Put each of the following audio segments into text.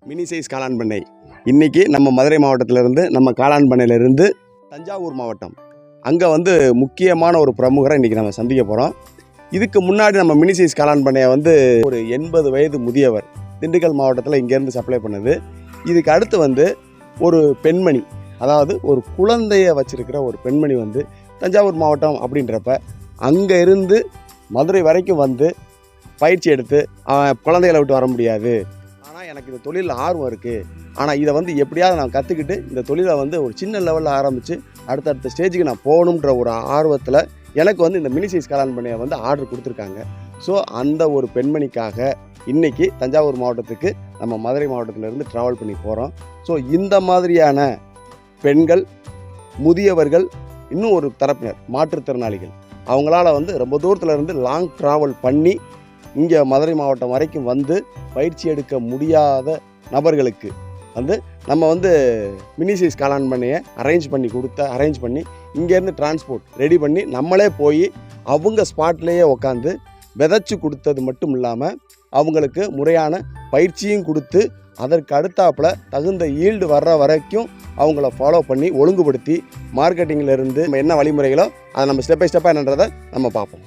Mini size காளான் பண்ணை இன்றைக்கி நம்ம மதுரை மாவட்டத்திலேருந்து நம்ம காளான் பண்ணையிலேருந்து தஞ்சாவூர் மாவட்டம் அங்கே முக்கியமான ஒரு பிரமுகரை இன்றைக்கி நம்ம சந்திக்க போகிறோம். இதுக்கு முன்னாடி நம்ம மினி சைஸ் காளான் பண்ணையை ஒரு 80 வயது முதியவர் திண்டுக்கல் மாவட்டத்தில் இங்கேருந்து சப்ளை பண்ணுது. இதுக்கு அடுத்து ஒரு பெண்மணி, அதாவது ஒரு குழந்தைய வச்சுருக்கிற ஒரு பெண்மணி தஞ்சாவூர் மாவட்டம் அப்படின்றப்ப அங்கே இருந்து மதுரை வரைக்கும் பயிற்சி எடுத்து குழந்தைகளை விட்டு வர முடியாது, ஆனால் எனக்கு இந்த தொழிலில் ஆர்வம் இருக்குது, ஆனால் இதை எப்படியாவது நான் கற்றுக்கிட்டு இந்த தொழிலை ஒரு சின்ன லெவலில் ஆரம்பித்து அடுத்தடுத்த ஸ்டேஜுக்கு நான் போகணுன்ற ஒரு ஆர்வத்தில் எனக்கு இந்த மினி சைஸ் காளான் பண்ணையை ஆர்டர் கொடுத்துருக்காங்க. ஸோ அந்த ஒரு பெண்மணிக்காக இன்றைக்கி தஞ்சாவூர் மாவட்டத்துக்கு நம்ம மதுரை மாவட்டத்திலேருந்து ட்ராவல் பண்ணி போகிறோம். ஸோ இந்த மாதிரியான பெண்கள், முதியவர்கள், இன்னும் ஒரு தரப்பினர் மாற்றுத்திறனாளிகள், அவங்களால ரொம்ப தூரத்தில் இருந்து லாங் ட்ராவல் பண்ணி இங்கே மதுரை மாவட்டம் வரைக்கும் பயிற்சி எடுக்க முடியாத நபர்களுக்கு நம்ம மினி சைஸ் காளான் பண்ணையை அரேஞ்ச் பண்ணி இங்கேருந்து டிரான்ஸ்போர்ட் ரெடி பண்ணி நம்மளே போய் அவங்க ஸ்பாட்லேயே உட்காந்து விதைச்சி கொடுத்தது மட்டும் இல்லாமல் அவங்களுக்கு முறையான பயிற்சியும் கொடுத்து அதற்கு அடுத்தாப்பில் தகுந்த ஈல்டு வர்ற வரைக்கும் அவங்கள ஃபாலோ பண்ணி ஒழுங்குபடுத்தி மார்க்கெட்டிங்கில் இருந்து என்ன வழிமுறைகளோ அதை நம்ம ஸ்டெப் பை ஸ்டெப்பாக என்னன்றதை நம்ம பார்ப்போம்.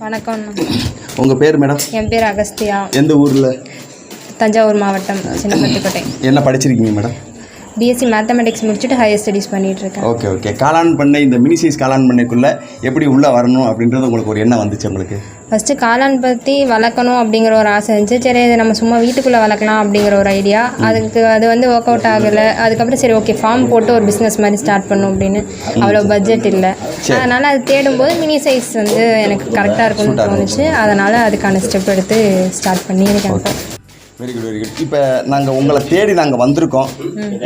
வணக்கம். உங்கள் பேர் மேடம்? என் பேர் அகஸ்தியா. எந்த ஊரில்? தஞ்சாவூர் மாவட்டம் சின்னப்பட்டுக்கோட்டை. என்ன படிச்சிருக்கீங்க மேடம்? பிஎஸ்சி மேத்தமெட்டிக்ஸ் முடிச்சுட்டு ஹையர் ஸ்டடீஸ் பண்ணிட்டு இருக்கேன். Okay okay. காளான் பண்ணை, இந்த மினி சைஸ் காளான் பண்ணைக்குள்ளே எப்படி உள்ளே வரணும் அப்படின்றது உங்களுக்கு ஒரு எண்ணம் வந்துச்சு உங்களுக்கு? ஃபஸ்ட்டு காளான் பற்றி வளர்க்கணும் அப்படிங்கிற ஒரு ஆசை இருந்துச்சு. சரி இதை நம்ம சும்மா வீட்டுக்குள்ளே வளர்க்கலாம் அப்படிங்கிற ஒரு ஐடியா. அது வந்து ஒர்க் அவுட் ஆகலை. அதுக்கப்புறம் சரி ஓகே ஃபார்ம் போட்டு ஒரு பிஸ்னஸ் மாதிரி ஸ்டார்ட் பண்ணும் அப்படின்னு. அவ்வளோ பட்ஜெட் இல்லை. அதனால் அது தேடும்போது மினி சைஸ் வந்து எனக்கு கரெக்டாக இருக்கும்னு தோணுச்சு. அதனால் அதுக்கான ஸ்டெப் எடுத்து ஸ்டார்ட் பண்ணியிருக்கேன். Very good very good. இப்போ நாங்கள் உங்களை தேடி நாங்கள் வந்திருக்கோம்.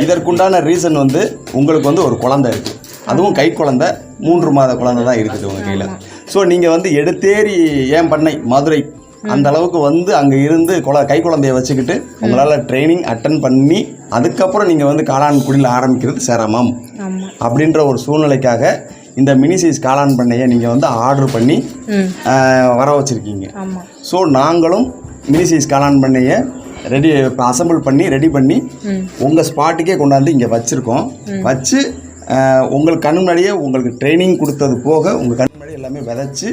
இதற்குண்டான ரீசன் வந்து உங்களுக்கு வந்து ஒரு குழந்தை இருக்குது, அதுவும் கை குழந்தை, 3 மாத குழந்தை தான் இருக்குது உங்கள் கையில். ஸோ நீங்கள் வந்து எடுத்தேறி ஏன் பண்ணை மதுரை அந்த அளவுக்கு வந்து அங்கே இருந்து கை குழந்தைய வச்சுக்கிட்டு உங்களால் ட்ரைனிங் அட்டன் பண்ணி அதுக்கப்புறம் நீங்கள் வந்து காளான் குடியில் ஆரம்பிக்கிறது சிரமம் அப்படின்ற ஒரு சூழ்நிலைக்காக இந்த மினி சைஸ் காளான் பண்ணையை நீங்கள் வந்து ஆர்டர் பண்ணி வர வச்சுருக்கீங்க. ஸோ நாங்களும் மினி சைஸ் காளான் பண்ணையை அசம்பிள் பண்ணி ரெடி பண்ணி உங்கள் ஸ்பாட்டுக்கே கொண்டாந்து இங்கே வச்சுருக்கோம். வச்சு உங்களுக்கு கண் முன்னாடியே உங்களுக்கு ட்ரைனிங் கொடுத்தது போக உங்கள் கண் முன்னாடியே எல்லாமே விதைச்சி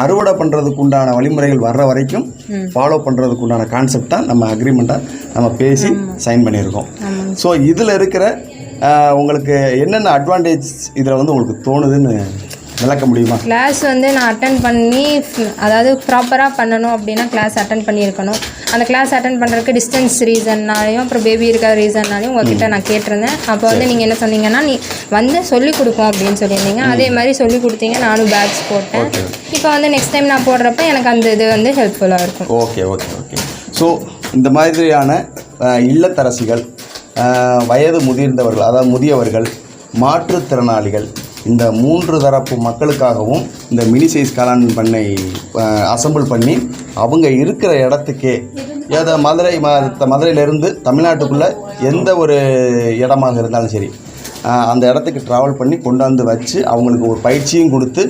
அறுவடை பண்ணுறதுக்கு உண்டான வழிமுறைகள் வர்ற வரைக்கும் ஃபாலோ பண்ணுறதுக்கு உண்டான கான்செப்ட் தான் நம்ம அக்ரிமெண்ட்டாக நம்ம பேசி சைன் பண்ணியிருக்கோம். ஸோ இதில் இருக்கிற உங்களுக்கு என்னென்ன அட்வான்டேஜ் இதில் வந்து உங்களுக்கு தோணுதுன்னு விளக்க முடியுமா? கிளாஸ் வந்து நான் அட்டன் பண்ணி, அதாவது ப்ராப்பராக பண்ணணும் அப்படின்னா கிளாஸ் அட்டன் பண்ணியிருக்கணும். அந்த கிளாஸ் அட்டன் பண்ணுறதுக்கு டிஸ்டன்ஸ் ரீசன்னாலையும் அப்புறம் பேபி இருக்கிற ரீசன்னாலையும் உங்ககிட்ட நான் கேட்டிருந்தேன். அப்போ வந்து நீங்கள் என்ன சொன்னீங்கன்னா, நீ வந்து சொல்லிக் கொடுப்போம் அப்படின்னு சொல்லியிருந்தீங்க. அதே மாதிரி சொல்லிக் கொடுத்தீங்க, நானும் பேட்ச் போட்டேன். இப்போ வந்து நெக்ஸ்ட் டைம் நான் போடுறப்ப எனக்கு அந்த இது வந்து ஹெல்ப்ஃபுல்லாக இருக்கும். Okay okay okay. ஸோ இந்த மாதிரியான இல்லத்தரசிகள், வயது முதிர்ந்தவர்கள், அதாவது முதியவர்கள், மாற்றுத்திறனாளிகள், இந்த 3 தரப்பு மக்களுக்காகவும் இந்த மினி சைஸ் காளான் பண்ணை அசம்பிள் பண்ணி அவங்க இருக்கிற இடத்துக்கே, ஏதோ மதுரையிலேருந்து தமிழ்நாட்டுக்குள்ளே எந்த ஒரு இடமாக இருந்தாலும் சரி அந்த இடத்துக்கு ட்ராவல் பண்ணி கொண்டாந்து வச்சு அவங்களுக்கு ஒரு பயிற்சியும் கொடுத்து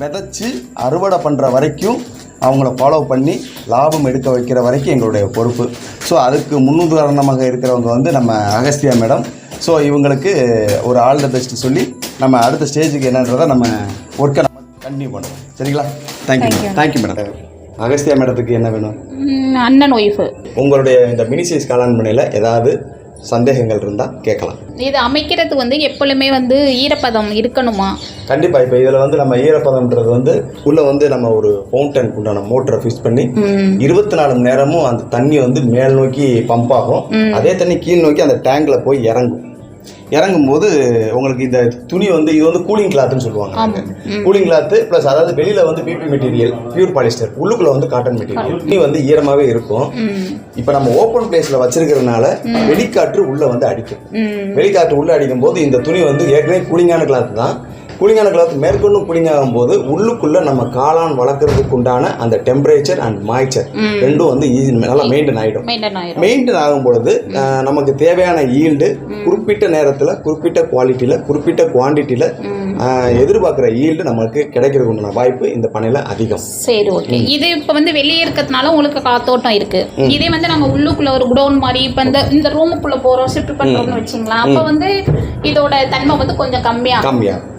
விதைச்சி அறுவடை பண்ணுற வரைக்கும் அவங்கள ஃபாலோ பண்ணி லாபம் எடுக்க வைக்கிற வரைக்கும் எங்களுடைய பொறுப்பு. ஸோ அதுக்கு முன்னுதாரணமாக இருக்கிறவங்க வந்து நம்ம அகஸ்தியா மேடம். ஸோ இவங்களுக்கு ஒரு ஆல் த பெஸ்ட் சொல்லி நம்ம அடுத்த ஸ்டேஜுக்கு என்னன்றதை நம்ம ஒர்க்கை நம்ம கண்டினியூ பண்ணுவோம். சரிங்களா? Thank you madam. அகஸ்தியா மேடத்துக்கு என்ன வேணும்? அண்ணன் ஒய்ஃபு. உங்களுடைய இந்த மினி சைஸ் காளான் பண்ணையில் ஏதாவது சந்தேகங்கள் இருந்தால் கேட்கலாம். இது அமைக்கிறது வந்து எப்பொழுதுமே வந்து ஈரப்பதம் இருக்கணுமா? கண்டிப்பாக. இப்போ இதில் வந்து நம்ம ஈரப்பதம்ன்றது வந்து உள்ளே வந்து நம்ம ஒரு ஃபவுண்டன் உண்டான மோட்டரை ஃபிக்ஸ் பண்ணி 24 மணி நேரமும் அந்த தண்ணி வந்து மேல் நோக்கி பம்ப் ஆகும். அதே தண்ணி கீழ் நோக்கி அந்த டேங்கில் போய் இறங்கும்போது உங்களுக்கு இந்த துணி வந்து இது வந்து கூலிங் கிளாத்னு சொல்லுவாங்க. கூலிங் கிளாத்து ப்ளஸ் அதாவது வெளியில் வந்து பிபி மெட்டீரியல், பியூர் பாலிஸ்டர், உள்ளுக்குள்ளே வந்து காட்டன் மெட்டீரியல். துணி வந்து ஈரமாகவே இருக்கும். இப்போ நம்ம ஓப்பன் பிளேஸில் வச்சிருக்கிறதுனால வெளிக்காற்று உள்ளே வந்து அடிக்கும். வெளிக்காற்று உள்ளே அடிக்கும் போது இந்த துணி வந்து ஏற்கனவே கூலிங்கான கிளாத் தான். கூலிங்கான கிளாத் மேற்கொண்டும் கூலிங் ஆகும்போது உள்ளுக்குள்ளே நம்ம காளான் வளர்க்குறதுக்கு உண்டான அந்த டெம்பரேச்சர் அண்ட் மாய்ச்சர் ரெண்டும் வந்து நல்லா மெயின்டைன் ஆகிடும். மெயின்டைன் ஆகும் பொழுது நமக்கு தேவையான ஈல்டு குறிப்பிட்ட நேரத்தில், குறிப்பிட்ட குவாலிட்டியில், குறிப்பிட்ட குவான்டிட்டியில் எதிர்பார்க்குற ஈல்டு நமக்கு கிடைக்கிறதுக்கு உண்டான வாய்ப்பு இந்த பண்ணையில் அதிகம். சரி, ஓகே. இது இப்போ வந்து வெளியே இருக்கிறதுனால உங்களுக்கு காத்தோட்டம் இருக்குது. இதே வந்து நாங்கள் உள்ளுக்குள்ளே ஒரு குடோன் மாதிரி இப்போ இந்த ரூமுக்குள்ளே போகிறோம், ஷிஃப்ட் பண்ணுறோம்னு வச்சிங்களா, அப்போ வந்து இதோட தன்மை வந்து கொஞ்சம் கம்மியாக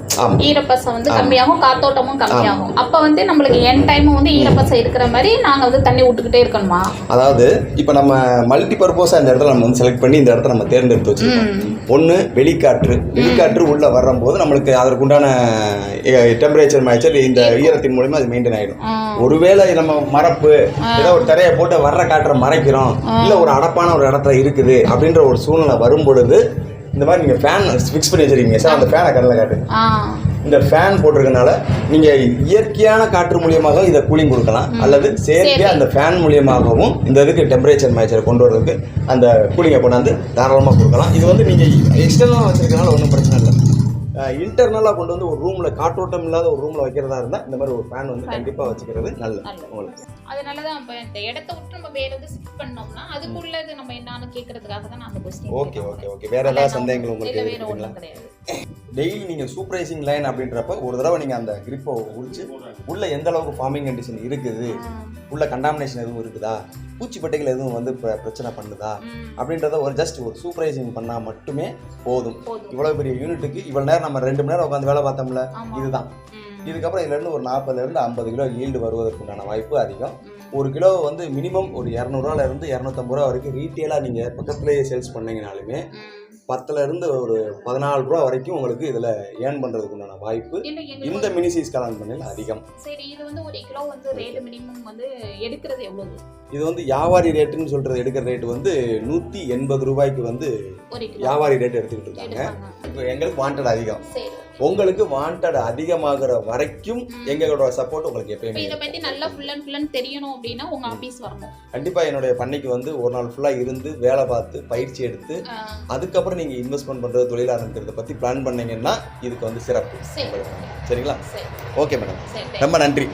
ஈரப்பசம் வந்து கம்மியாகும், காத்தோட்டமும் கம்மியாகும். அப்ப வந்து நம்மளுக்கு என் டைமும் வந்து ஈரப்பசம் இருக்கிற மாதிரி நாங்க வந்து தண்ணி விட்டுக்கிட்டே இருக்கணுமா? அதாவது இப்ப நம்ம மல்டி பர்பஸா இந்த இடத்துல நம்ம வந்து செலக்ட் பண்ணி இந்த இடத்த நம்ம தேர்ந்தெடுத்து வச்சிருக்கோம். ஒன்று வெளிக்காற்று உள்ள வரும்போது நம்மளுக்கு அதற்குண்டான டெம்பரேச்சர் மாய்ச்சர் இந்த ஈரத்தின் மூலமா அது மெயின்டைன் ஆயிடும். ஒருவேளை நம்ம மரப்பு ஏதோ ஒரு தரையை போட்டு வர்ற காற்றை மறைக்கிறோம், இல்ல ஒரு அடப்பான ஒரு இடத்துல இருக்குது அப்படின்ற ஒரு சூழ்நிலை வரும் பொழுது இந்த மாதிரி நீங்கள் ஃபேன் ஃபிக்ஸ் பண்ணி வச்சிருக்கீங்க சார், அந்த ஃபேனை கண்ணில் காட்டு. இந்த ஃபேன் போட்டிருக்கனால நீங்கள் இயற்கையான காற்று மூலியமாக இதை கூலிங் கொடுக்கலாம், அல்லது செயற்கையாக அந்த ஃபேன் மூலியமாகவும் இந்த இதுக்கு டெம்பரேச்சர் மேட்சரை கொண்டு வரதுக்கு அந்த கூலிங்கை கொண்டாந்து தாராளமாக கொடுக்கலாம். இது வந்து நீங்கள் எக்ஸ்டர்னலாக வச்சிருக்கனால ஒன்றும் பிரச்சனை இல்லை. இன்டர்னலாக கொண்டு வந்து ஒரு ரூமில் காற்றோட்டம் இல்லாத ஒரு ரூமில் வைக்கிறதா இருந்தால் இந்த மாதிரி ஒரு ஃபேன் வந்து கண்டிப்பாக வச்சுக்கிறது நல்லது உங்களுக்கு. அதனால தான் இப்போ இந்த இடத்த விட்டு நம்ம வேற எதுவும் ஷிஃப்ட் பண்ணோம்னா அதுக்குள்ளது நம்ம என்னன்னு கேட்கறதுக்காக தான் நான் அந்த क्वेश्चन. ஓகே. வேற ஏதாவது சந்தேகங்கள் உங்களுக்கு இருக்குங்களா? டெய்லி நீங்கள் சூப்பர்வைசிங் லைன் அப்படின்றப்ப ஒரு தடவை நீங்கள் அந்த கிரிப்பை உரிச்சு உள்ள எந்த அளவுக்கு ஃபார்மிங் கண்டிஷன் இருக்குது, உள்ள கண்டாமினேஷன் எதுவும் இருக்குதா, பூச்சிப்பட்டைகள் எதுவும் வந்து பிரச்சனை பண்ணுதா அப்படின்றத ஒரு ஜஸ்ட் ஒரு சூப்பர்வைசிங் பண்ணால் மட்டுமே போதும். இவ்வளோ பெரிய யூனிட்டுக்கு இவ்வளோ நேரம் நம்ம 2 மணி நேரம் உட்காந்து வேலை பார்த்தோம்ல, இதுதான். இதுக்கப்புறம் இதுலேருந்து ஒரு 40 to 50 கிலோ ஈல்டு வருவதற்குண்டான வாய்ப்பு அதிகம். ஒரு கிலோ வந்து மினிமம் ஒரு 200 ரூபாயிலிருந்து 250 ரூபா வரைக்கும் ரீட்டெயிலாக நீங்கள் பக்கத்துலேயே சேல்ஸ் பண்ணிங்கனாலுமே 10ல இருந்து ஒரு 14 ரூபா வரைக்கும் உங்களுக்கு இதில் ஏர்ன் பண்ணுறதுக்கு உண்டான வாய்ப்பு இல்ல எங்களுக்கு இந்த மினி சைஸ் காளான் பண்ணையில் அதிகம். சரி, இது வந்து 1 கிலோ வந்து ரேட் மினிமம் வந்து எடுக்கிறது எவ்வளவு? இது வந்து வியாபாரி ரேட்டுன்னு சொல்றது எடுக்கிற ரேட்டு வந்து 180 ரூபாய்க்கு வந்து வியாபாரி ரேட் எடுத்துக்கிட்டு இருக்காங்க. இப்போ எங்களுக்கு வாண்டட் அதிகம். சரி, உங்களுக்கு வாண்டட் அதிகமாகிற வரைக்கும் எங்களோட சப்போர்ட் உங்களுக்கு எப்பயுமே. இதை பத்தி நல்லா ஃபுல் அண்ட் தெரியணும் அப்படின்னா உங்க ஆபீஸ் வரணும். கண்டிப்பா என்னுடைய பண்ணைக்கு வந்து ஒரு நாள் ஃபுல்லா இருந்து வேலை பார்த்து பயிற்சி எடுத்து அதுக்கப்புறம் நீங்க இன்வெஸ்ட்மெண்ட் பண்றது தொழில் ஆரம்பிக்கிறத பத்தி பிளான் பண்ணீங்கன்னா இதுக்கு வந்து சிறப்பு. சரிங்களா? ஓகே மேடம், ரொம்ப நன்றி.